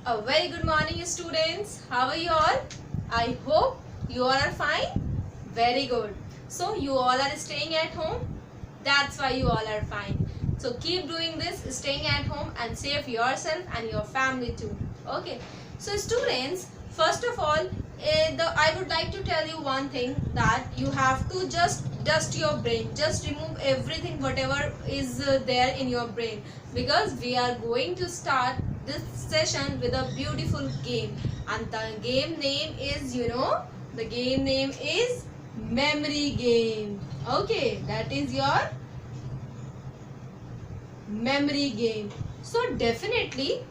A very good morning, students. How are you all? I hope you all are fine. Very good. So you all are staying at home. That's why you all are fine. So keep doing this, staying at home, and save yourself and your family too. Okay. So students, first of all, I would like to tell you one thing, that you have to just dust your brain. Just remove everything whatever is there in your brain, because we are going to start this session with a beautiful game, and the game name is, the game name is memory game. Okay, that is your memory game. So definitely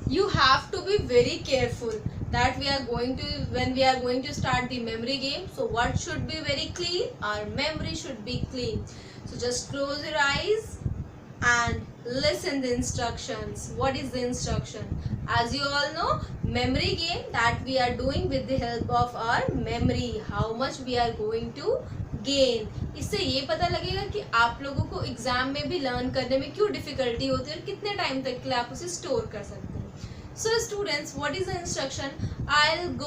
you have to be very careful that when we are going to start the memory game. So what should be very clean? Our memory should be clean. So just close your eyes and listen the instructions. What is the instruction? As you all know, memory game that we are doing with the help of our memory, how much we are going to gain. इससे ये पता लगेगा कि आप लोगों को exam में भी लर्न करने में क्यों डिफिकल्टी होती है और कितने टाइम तक के लिए आप उसे स्टोर कर सकते हैं. So students, what is the instruction? I'm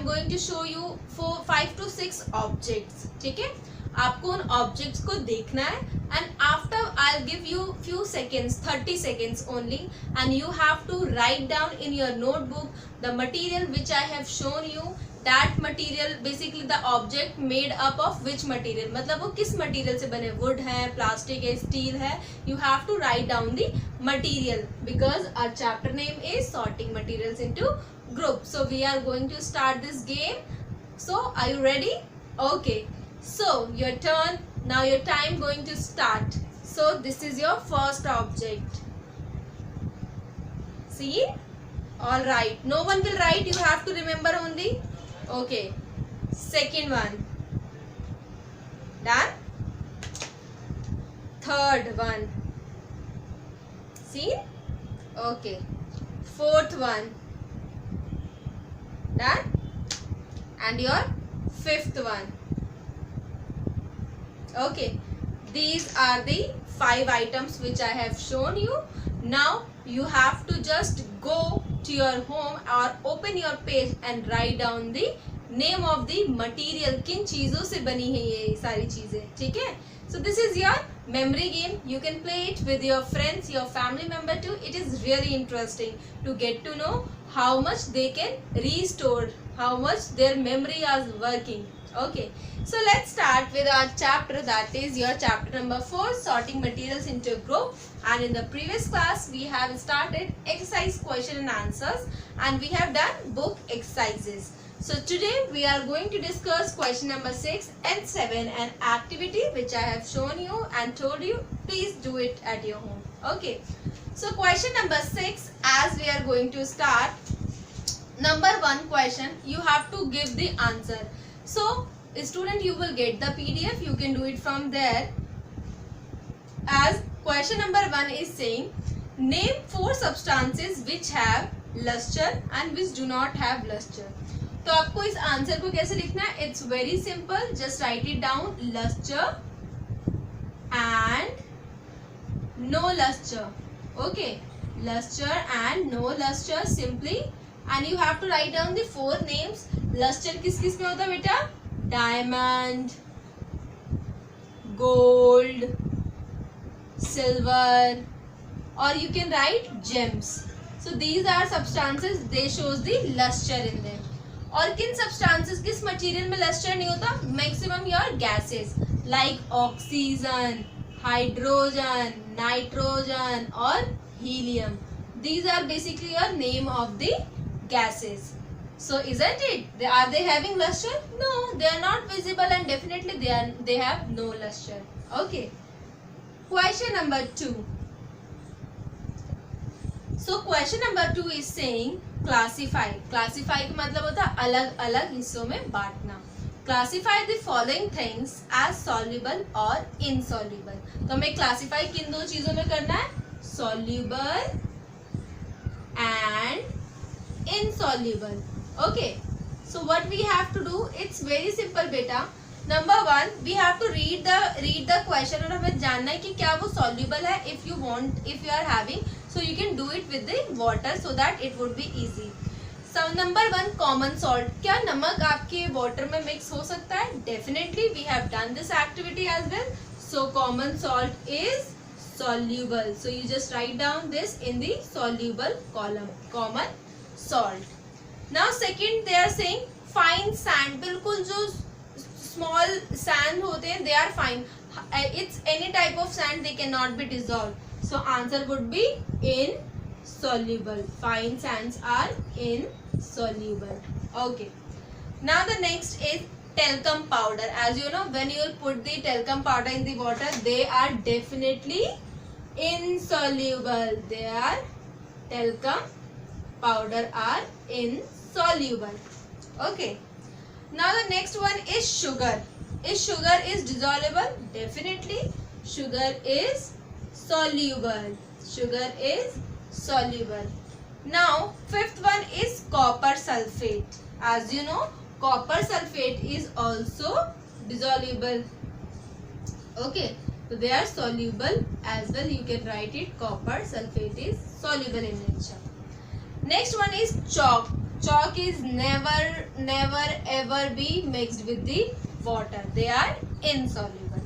going to show you 5 to 6 objects. ठीक है, आपको उन objects को देखना है, and after I'll give you few seconds, 30 seconds only, and you have to write down in your notebook the material which I have shown you. That material, basically the object made up of which material, मतलब वो किस material से बने, wood है, plastic है, steel है. You have to write down the material, because our chapter name is sorting materials into groups. So we are going to start this game. So are you ready? Okay. So your turn. Now your time going to start. So this is your first object. See? All right. No one will write. You have to remember only. Okay. Second one. Done. Third one. See? Okay. Fourth one. Done. And your fifth one. Okay. These are the 5 items which I have shown you. Now you have to just go to your home or open your page and write down the name of the material. किन चीजों से बनी है ये सारी चीजें, ठीक है? So this is your memory game. You can play it with your friends, your family member too. It is really interesting to get to know how much they can restore, how much their memory is working. Okay, so let's start with our chapter, that is your chapter number 4, sorting materials into group. And in the previous class we have started exercise question and answers, and we have done book exercises. So today we are going to discuss question number 6 and 7, an activity which I have shown you and told you please do it at your home. Okay, so question number 6, as we are going to start, number 1 question, you have to give the answer. So student, you will get the PDF, you can do it from there. As question number 1 is saying, name 4 substances which have luster and which do not have luster. तो आपको इस answer को कैसे लिखना है? It's very simple, just write it down, luster and no luster. Okay, luster and no luster simply, and you have to write down the 4 names. Luster किस किस में होता है बेटा? Diamond, gold, silver, or you can write gems. So these are substances, they shows the luster in them. और किन substances, किस material में luster नहीं होता? Maximum your gases like oxygen, hydrogen, nitrogen or helium. These are basically your name of the gases. So isn't it? Are they having luster? No, they are not visible, and definitely they have no luster. Okay. Question number 2. So question number 2 is saying classify. Classify का मतलब होता है अलग अलग हिस्सों में बांटना. Classify the following things as soluble or insoluble. तो हमें classify किन 2 चीजों में करना है? Soluble and insoluble. Okay, so what we have to do, it's very simple beta. Number 1 we have to read the question और हमें जानना है कि क्या वो सॉल्यूबल है. If you are having, so you can do it with the water so that it would be easy. So number 1 common salt. क्या नमक आपके वाटर में मिक्स हो सकता है? Definitely we have done this activity as well. So common salt is soluble. So you just write down this in the soluble column, common salt. Now second they are saying fine sand. बिल्कुल जो small sand होते हैं they are fine. It's any type of sand, they cannot be dissolved. So answer would be insoluble. Fine sands are insoluble. Okay. Now the next is talcum powder. As you know, when you will put the talcum powder in the water, they are definitely insoluble. They are talcum powder are insoluble. Okay. Now the next one is sugar. Is sugar is dissolvable? Definitely. Sugar is soluble. Sugar is soluble. Now fifth one is copper sulfate. As you know, copper sulfate is also dissolvable. Okay, so they are soluble as well. You can write it, copper sulfate is soluble in nature. Next one is chalk. Chalk is never ever be mixed with the water. They are insoluble.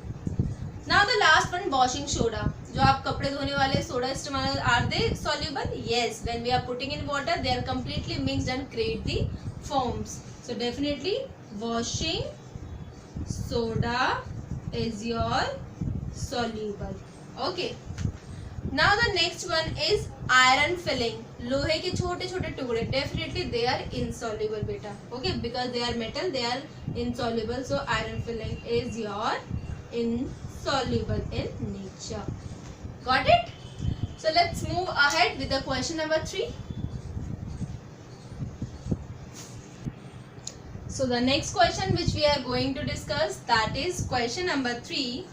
Now the last one, washing soda. जो आप कपड़े धोने वाले soda इस्तेमाल, are they soluble? Yes. When we are putting in water, they are completely mixed and create the foams. So definitely washing soda is your soluble. Okay. Now the next one is iron filling. लोहे के छोटे छोटे टुकड़े, definitely they are insoluble बेटा. Okay, because they are metal, they are insoluble. So iron filling is your insoluble in nature. Got it? So let's move ahead with the question number 3. So the next question which we are going to discuss, that is question number 3.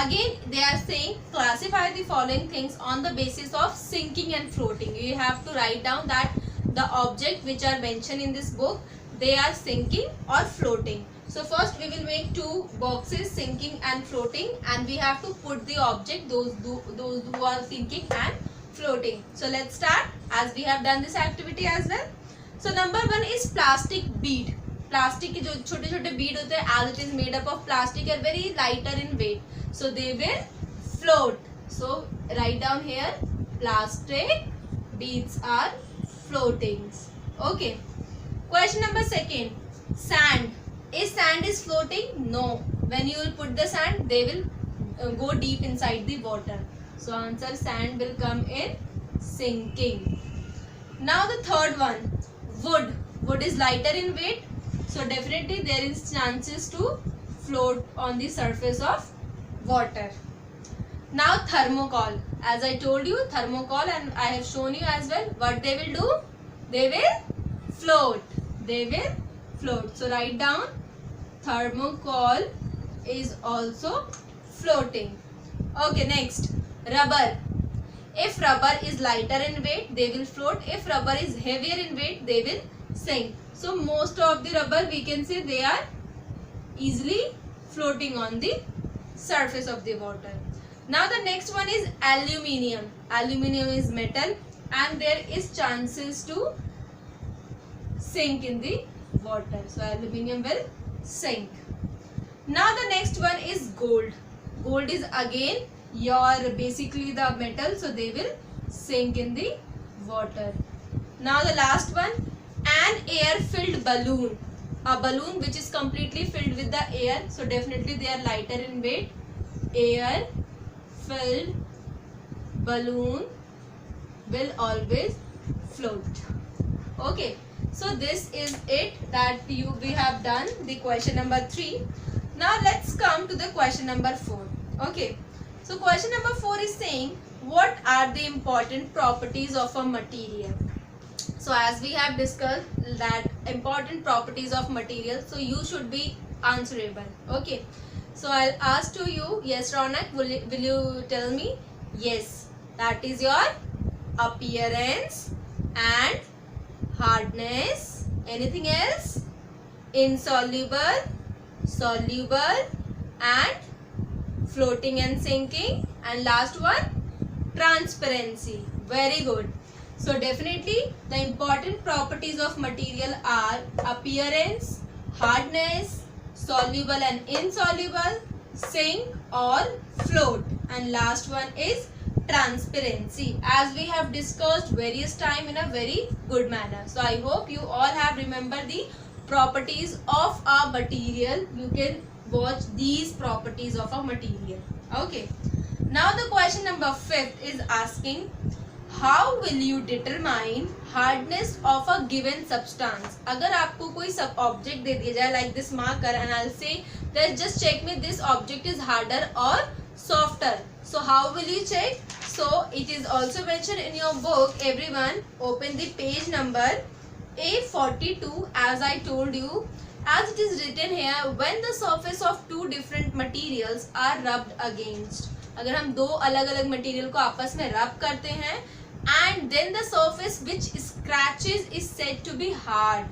Again they are saying classify the following things on the basis of sinking and floating. You have to write down that the object which are mentioned in this book, they are sinking or floating. So first we will make two boxes, sinking and floating, and we have to put the object, those who are sinking and floating. So let's start, as we have done this activity as well. So number 1 is plastic bead. Plastic के जो छोटे छोटे बीड होते हैं, as it is made up of plastic, are very lighter in weight, so they will float. So write down here, plastic beads are floating. Okay. Question number 2, sand. Is sand is floating? No. When you will put the sand, they will go deep inside the water. So answer, sand will come in sinking. Now the third one, wood. Wood is lighter in weight, so definitely there is chances to float on the surface of water. Now thermocol. As I told you, thermocol, and I have shown you as well what they will do. They will float. They will float. So write down, thermocol is also floating. Okay, next, rubber. If rubber is lighter in weight, they will float. If rubber is heavier in weight, they will sink. So most of the rubber, we can say, they are easily floating on the surface of the water. Now the next one is aluminium. Aluminium is metal and there is chances to sink in the water. So aluminium will sink. Now the next one is gold. Gold is again your basically the metal, so they will sink in the water. Now the last one, an air filled balloon. A balloon which is completely filled with the air, so definitely they are lighter in weight. Air filled balloon will always float. Okay, so this is it that we have done the question number 3. Now let's come to the question number 4. Okay, so question number 4 is saying, what are the important properties of a material? So as we have discussed that important properties of material, so you should be answerable. Okay, so I'll ask to you, yes Ronak, will you tell me? Yes, that is your appearance and hardness. Anything else? Insoluble, soluble and floating and sinking, and last one transparency. Very good. So definitely the important properties of material are appearance, hardness, soluble and insoluble, sink or float, and last one is transparency, as we have discussed various time in a very good manner. So I hope you all have remembered the properties of a material. You can watch these properties of a material. Okay, now the question number 5 is asking, how will you determine hardness of a given substance? अगर आपको कोई सब object दे दिया जाए like this marker and I'll say that just check me this object is harder or softer. So how will you check? So it is also mentioned in your book. Everyone open the page number A42. As I told you, as it is written here, when the surface of two different materials are rubbed against. अगर हम दो अलग अलग material को आपस में रब करते हैं and then the surface which scratches is said to be hard.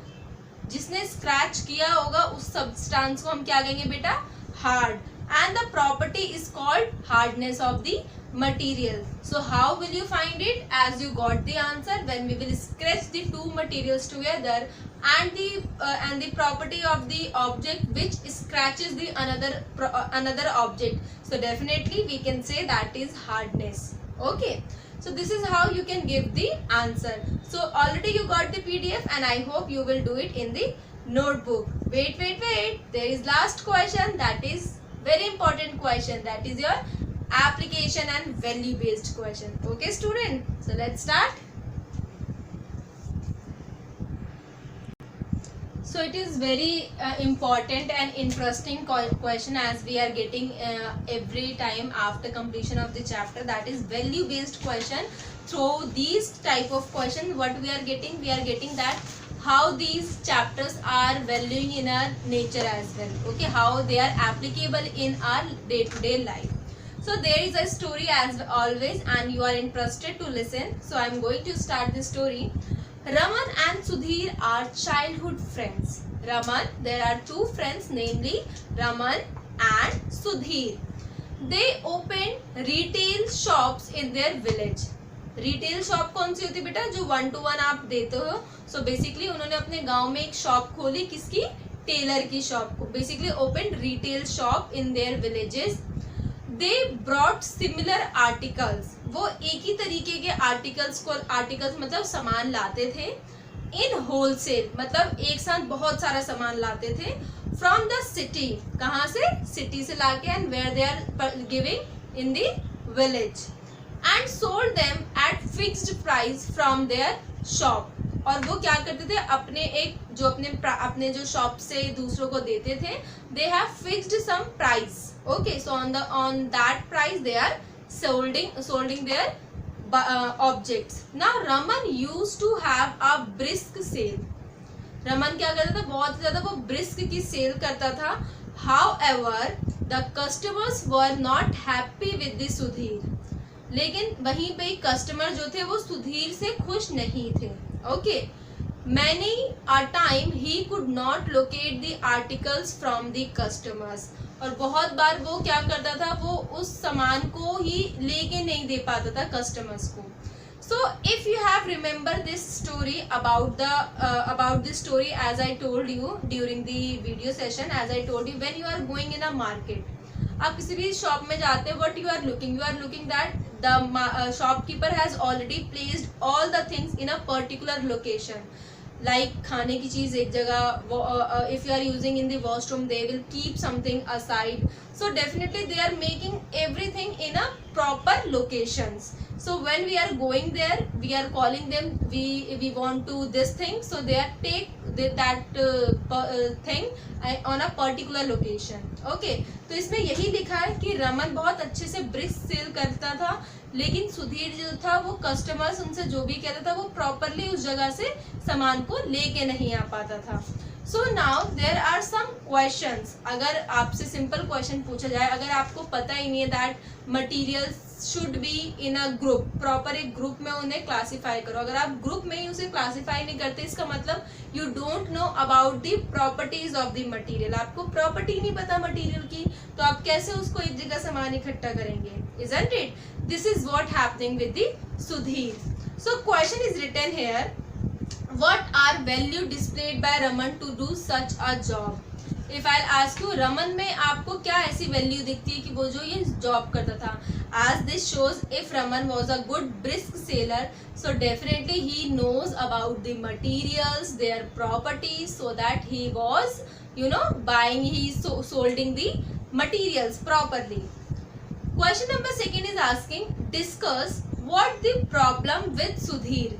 जिसने स्क्रैच किया होगा उस सब्सटेंस को हम क्या कहेंगे बेटा? Hard. And the property is called hardness of the material. So how will you find it? As you got the answer when we will scratch the two materials together and the property of the object which scratches the another object. So definitely we can say that is hardness. Okay. So this is how you can give the answer. So already you got the PDF and I hope you will do it in the notebook. Wait. There is last question, that is very important question. That is your application and value based question. Okay student. So let's start. So it is very important and interesting question as we are getting every time after completion of the chapter. That is value based question. Through these type of question, what we are getting that how these chapters are valuing in our nature as well. Okay, how they are applicable in our day-to-day life. So there is a story as always and you are interested to listen. So I am going to start the story. Raman and Sudhir are childhood friends. Raman, there are two friends, namely Raman and Sudhir. They opened retail shops in their village. Retail shop कौन सी होती है बेटा? जो 1-to-1 आप देते हो. So basically उन्होंने अपने गांव में एक शॉप खोली. किसकी? टेलर की शॉप को. Basically open retail shop in their villages. They brought similar articles. वो एक ही तरीके के आर्टिकल्स मतलब सामान लाते थे. इन होलसेल मतलब एक साथ बहुत सारा सामान लाते थे. From the city. कहाँ से? सिटी से लाके and where they are giving in the village. And sold them at fixed price from their shop. और वो क्या करते थे? अपने जो शॉप से दूसरों को देते थे. They have fixed some price. Okay, so on that price they are solding their objects. Now Raman used to have a brisk sale. Raman क्या करता था? बहुत ज्यादा वो ब्रिस्क की सेल करता था. However, the customers were not happy with the Sudhir. लेकिन वहीं पे कस्टमर जो थे वो सुधीर से खुश नहीं थे. Okay. Many a time he could not locate the articles from the customers. और बहुत बार वो क्या करता था? वो उस सामान को ही लेके नहीं दे पाता था कस्टमर्स को. So if you have remembered this story about this story as I told you during the video session, as I told you, when you are going in a market, आप किसी भी शॉप में जाते हैं, what you are looking that the shopkeeper has already placed all the things in a particular location. Like खाने की चीज़ एक जगह, if you are using in the washroom they will keep something aside. So definitely they are making everything in a proper locations. So when we are going there, we are calling them, we want to this thing, so they are take that thing on a particular location. Okay, तो इसमें यही लिखा है कि रमन बहुत अच्छे से brisk cell करता था, लेकिन सुधीर जो था वो कस्टमर्स उनसे जो भी कहता था वो प्रॉपरली उस जगह से सामान को लेके नहीं आ पाता था. So now there are some questions. अगर आपसे सिंपल क्वेश्चन पूछा जाए, अगर आपको पता ही नहीं है that material should be in a group, proper एक ग्रुप में उन्हें क्लासीफाई करो. अगर आप ग्रुप में ही उसे क्लासीफाई नहीं करते, इसका मतलब you don't know about the properties of the material. आपको प्रॉपर्टी नहीं पता मटेरियल की, तो आप कैसे उसको एक जगह सामान इकट्ठा करेंगे. Isn't it? This is what happening with the Sudhir. So question is written here. What are value displayed by Raman to do such a job? If I'll ask you, Raman में आपको क्या ऐसी वैल्यू दिखती है कि वो जो ये जॉब करता था. As this shows, if Raman was a good brisk sailor, so definitely he knows about the materials, their properties, so that he was, buying, he solding the materials properly. Question number 2 is asking, discuss what the problem with Sudhir.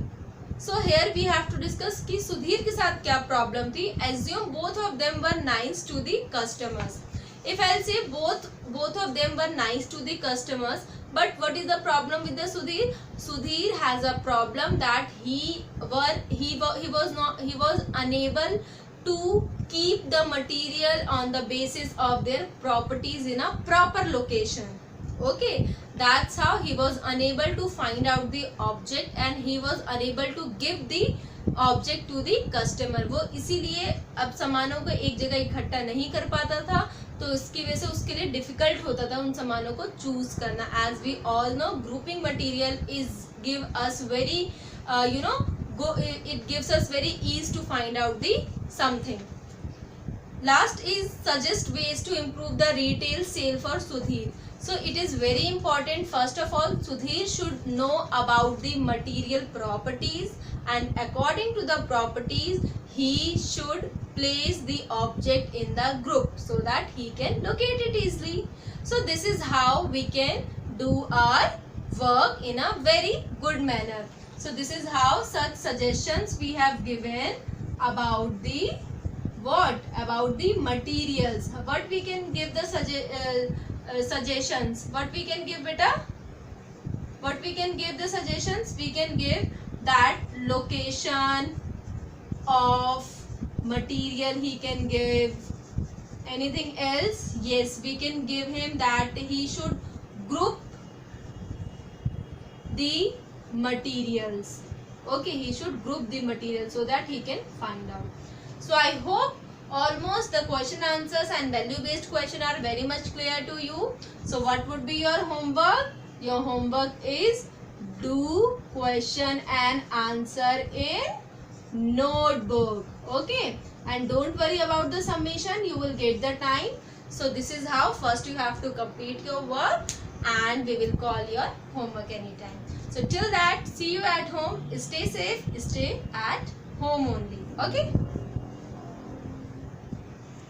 So here we have to discuss कि सुधीर के साथ क्या problem थी. Assume both of them were nice to the customers. If I'll say both of them were nice to the customers, but what is the problem with the Sudhir? Sudhir has a problem that he was unable to keep the material on the basis of their properties in a proper location. Okay, that's how he was unable to find out the object and he was unable to give the object to the customer. वो इसीलिए अब सामानों को एक जगह इकट्ठा नहीं कर पाता था, तो इसकी वजह से उसके लिए डिफिकल्ट होता था उन सामानों को चूज करना. As we all know, grouping material is give us very it gives us very ease to find out the something. Last is suggest ways to improve the retail sale for Sudhir. So it is very important, first of all, Sudhir should know about the material properties, and according to the properties he should place the object in the group so that he can locate it easily. So this is how we can do our work in a very good manner. So this is how such suggestions we have given about the about the materials. What we can give the suggestions? What we can give, beta? What we can give the suggestions? We can give that location of material he can give. Anything else? Yes, we can give him that he should group the materials. Okay, he should group the materials so that he can find out. So I hope almost the question answers and value based question are very much clear to you. So what would be your homework? Your homework is do question and answer in notebook. Okay, and don't worry about the summation, you will get the time. So this is how first you have to complete your work and we will call your homework anytime. So till that, see you at home. Stay safe, stay at home only. Okay.